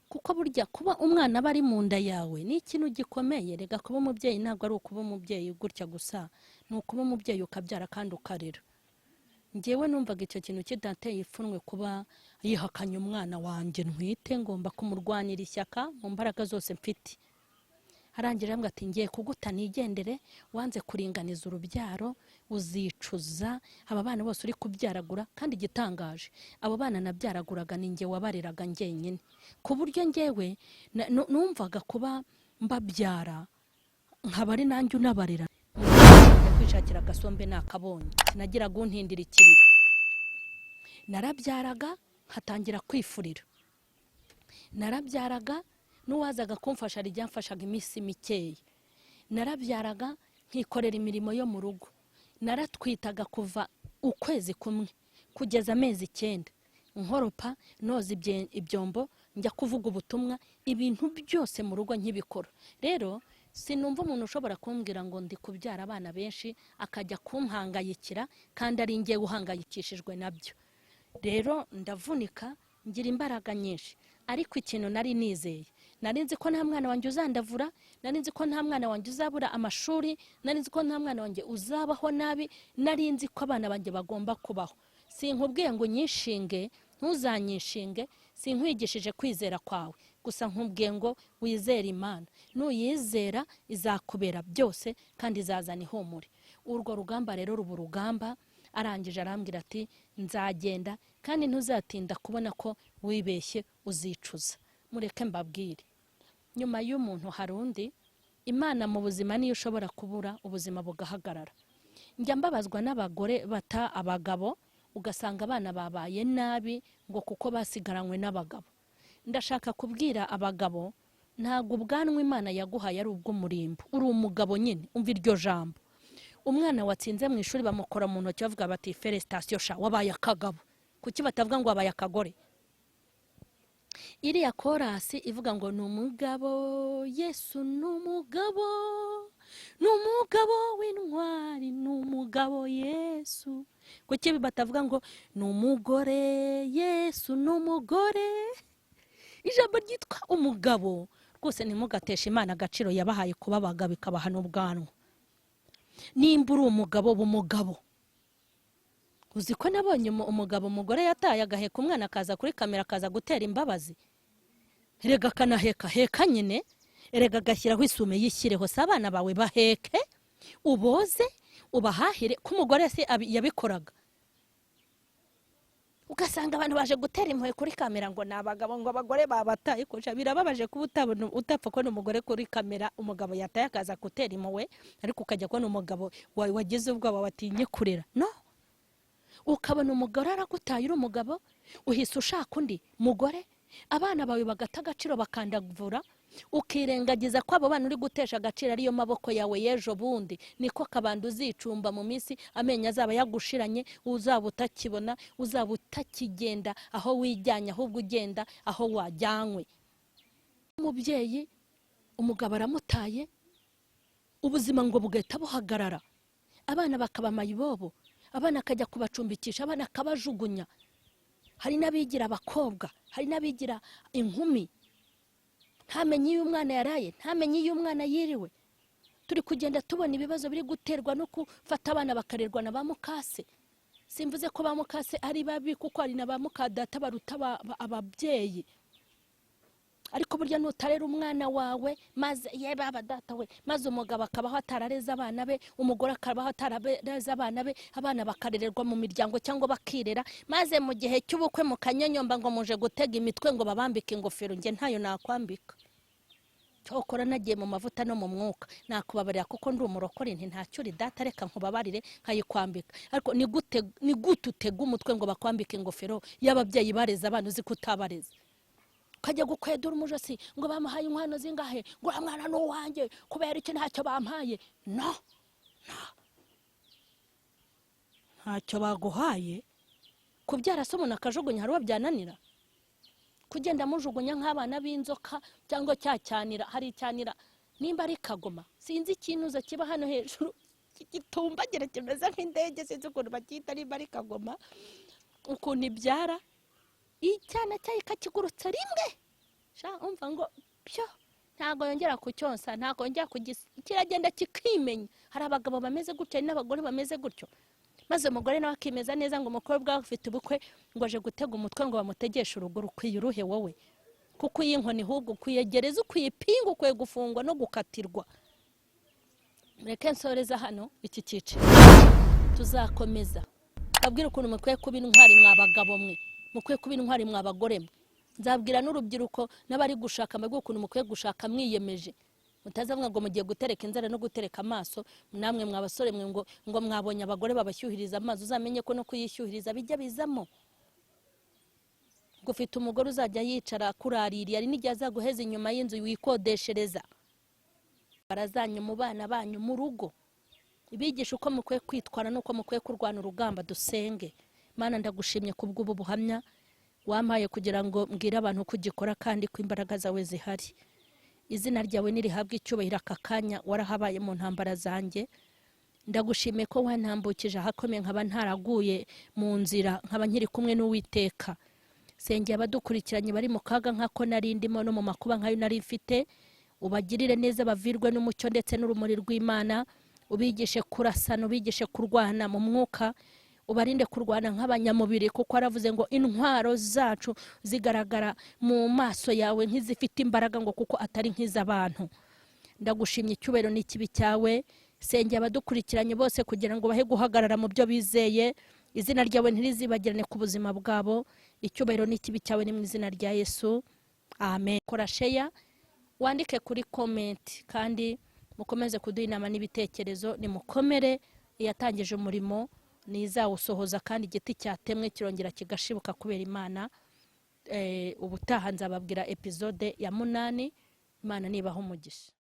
kuko burya kuba umwana bari mu nda yawe ni ikintu gikomeye. Rega kuba umubyeyi ntabwo ari ukuba umubyeyi gutya gusa, ni ukuba umubyeyi ukabyara kandi ukarera. Ngewe numvaga icyo kintu kidateye ipfunwe kuba yihakanye umwana wanjye ntwite, ngomba kumurwanira ishyaka mu mbaraga zose mfite. arangira ambwira ati ngiye kuguta nigendere, wanze kuringaniza urubyaro uzicuza, aba bana bose uri kubyaragura. Kandi igitangaje abo bana nabyaraguraga ni njye wabareraga njyenyine, ku buryo njyewe numvaga kuba mbabyara nkaba ari nanjye unabarera. Kwishakira agasombe nakabonye, sinagiraga untindira ikiriro. Narabyaraga nkatangira kwifurira, narabyaraga n'uwazaga kumfasha ryamfashaga iminsi mikeya, narabyaraga nkikorera imirimo yo mu rugo, naratwitaga kuva ukwezi kumwe kugeza amezi 9, nkoropa noza ibyombo, njya kuvuga ubutumwa, ibintu byose mu rugo nkibikora. Rero sinumva umuntu ushobora kumbwira ngo ndi kubyara abana benshi akajya kumpangayikira kandi ari ngiye uhangayikishijwe nabyo. Rero ndavunika ngira imbaraga nyinshi, ariko ikintu nari nizeye, nari nzi ko nta mwana wanjye uzandavura, nari nzi ko nta mwana wanjye uzabura amashuri, nari nzi ko nta mwana wanjye uzabaho nabi, nari nzi ko abana banjye bagomba kubaho. Sinkubwiye ngo nyishinge, ntuzanyishinge, sinkwigishije kwizera kwawe, gusa nkubwiye ngo wizere Imana, nuyizera izakubera byose kandi izazana ihumure. Urwo rugamba rero ruba urugamba. Arangije arambwira ati nzagenda kandi ntuzatinda kubona ko wibeshye uzicuza. Mureke mbabwire, nyuma y'umuntu hari undi. Imana mu buzima niyo ushobora kubura ubuzima bugahagarara. Njya mbabazwa n'abagore bata abagabo, ugasanga abana babaye nabi ngo kuko basigaranywe n'abagabo. Ndashaka kubwira abagabo, ntago ubwanwa Imana yaguhaye ari ubw'umurimbo, uri umugabo nyine. Umva iryo jambo. Umwana watsinze mu ishuri bamukora mu ntoki bavuga bati felicitation sha, wabaye akagabo. Kuki batavuga ngo wabaye akagore? Iriya korasi ivuga ngo ni umugabo, Yesu ni umugabo, ni umugabo w'intwari, ni umugabo Yesu. Kuki batavuga ngo ni umugore, Yesu ni umugore? Ijambo ryitwa umugabo rwose ntimugateshe Imana agaciro yabahaye kuba abagabo ikabaha n'ubwanwa. Nimba uri umugabo b'umugabo, uzi ko nabonye umugabo umugore yataye agaheka umwana akaza kuri kamera akaza gutera imbabazi. Erega kanaheka heka nyine, erega agashyiraho isume yishyireho, se abana bawe baheke uboze ubahahire, ko umugore se yabikoraga. Ugasanga abantu baje gutera impuhwe kuri kamera ngo nabagabo ngo abagore babataye. Kusha birababaje kuba utapfa ko n'umugore kuri kamera umugabo yataye akaza gutera impuhwe, ariko ukajya ko n'umugabo wagize ubwoba watinye kurera. No, ukabona umugore aragutaye uri umugabo, uhise ushaka undi mugore, abana bawe bagata agaciro bakandavura, ukirengagiza ko abo bana uri gutesha agaciro ariyo maboko yawe y'ejo bundi. Niko kabanda uzicumba mu minsi amenyo azaba yagushiranye, uzaba utakibona, uzaba utakigenda aho wijyanye, ahubwo ugenda aho wajyanywe. Umubyeyi umugabo aramutaye, ubuzima ngo bugahita buhagarara, abana bakaba mayibobo, abana akajya kubacumbikisha, abana akabajugunya. Hari n'abigira abakobwa, hari n'abigira inkumi, ntamenye iyo umwana yaraye, ntamenye iyo umwana yiriwe. Turi kugenda tubona ibibazo biri guterwa no gufata abana bakarerwa na ba mukase. Simvuze ko ba mukase ari babi, kuko ari na ba mukadata baruta ababyeyi. Ariko burya nutarera umwana wawe maze ye baba data we, maze umugabo akabaho atarareza abana be, umugore akabaho atarareza abana be, abana bakarererwa mu miryango cyangwa bakirera, maze mu gihe cy'ubukwe mu kanyonyomba ngo muje gutega imitwe ngo babambike ingofero. Nge ntayo nakwambika, cyokora nagiye mu mavuta no mu mwuka nakubabarira kuko ndi umurokore, nti ntacyo uri data, reka nkubabarire nkayikwambika. Ariko ni gute utega umutwe ngo bakwambike ingofero y'ababyeyi bareza abana uzi kutabareza? Kajya gukwedura umujosi ngo bamuhaye inkwano zingahe, ngo mwana no wanjye kubera iki ntacyo bampaye. No, ntacyo baguhaye. Kubyara se umuntu akajugunya hari wabyananira? Kugenda mujugunya nk'abana b'inzoka cyangwa cyacyanira. Hari icyanira nimba ari kagoma, sinzi ikinuza kiba hano hejuru gitumbagira kimeze nk'indege, sinzi ukuntu bacyita, nimba ari kagoma ukuntu ibyara icyana cyayika kigurutse rimwe. Sha umva ngo byo ntago yongera kucyonsa, ntago yongera kiragenda kikimenya. Hari abagabo bameze gutyo n'abagore bameze gutyo, maze umugore nawe akimeza neza ngo umukobwa ufite ubukwe ngo aje gutega umutwe ngo bamutegeshe urugo. Rukwiye uruhe wowe? kuko iyi nkoni ahubwo ukwiye gereza, ukwiye ipinga, ukwiye gufungwa no gukatirwa. Mureke nsoreza hano iki cyiciro, tuzakomeza abwira ukuntu mukwiye kuba intwari mw'abagabo mwe, mukwiye kuba intwari mw'abagore mwe. Nzabwira n'urubyiruko n'abari gushaka amaguru ukuntu mukwiye gushaka mwiyemeje, mutazavuga ngo mugiye gutereka inzara no gutereka amaso. Namwe mw'abasore mwe ngo mwabonye abagore babashyuhiriza amazi, uzamenye ko no kuyishyuhiriza bijya bizamo. Gufite umugore uzajya yicara kuraririye, ari n'igihe azaguheza inyuma y'inzu wikodeshereza. Barazanye mu bana banyu mu rugo, ibigisha uko mukwiye kwitwara n'uko mukwiye kurwana urugamba. Dusenge. Mana, ndagushimye kubw'ubu buhamya wampaye kugira ngo mbwire abantu kugikora kandi ko imbaraga zawe zihari. Izina ryawe nirihabwa icyubahiro. Aka kanya warahabaye mu ntambara zanjye. Ndagushimiye ko wantambukije ahakomeye, nkaba ntaraguye mu nzira, nkaba nkiri kumwe n'Uwiteka. Sengeye abadukurikiranye bari mu kaga nk'ako nari ndimo no mu makuba nk'ayo nari mfite, ubagirire neza, bavirwe n'umucyo ndetse n'urumuri rw'Imana. Ubigishe kurasana, ubigishe kurwana mu mwuka, ubarinde kurwana nk'abanyamubiri, kuko aravuze ngo intwaro zacu zigaragara mu maso yawe nk'izifite imbaraga, ngo kuko atari nk'iz'abantu. Ndagushimye, icyubahiro n'ikibi cyawe. Sengeye abadukurikiranye bose kugira ngo bahe guhagarara mu byo bizeye. Izina ryawe ntirizibagirane ku buzima bwabo. Icyubahiro n'ikibi cyawe ni mu izina rya Yesu, amen. Kora share, wandike kuri comment, kandi mukomeze kuduha inama n'ibitekerezo. Nimukomere, yatangije umurimo nizawusohoza, kandi igiti cyatemwe kirongera kigashibuka kubera Imana. Ubutaha nzababwira episode ya 8. Imana nibaho umugisha.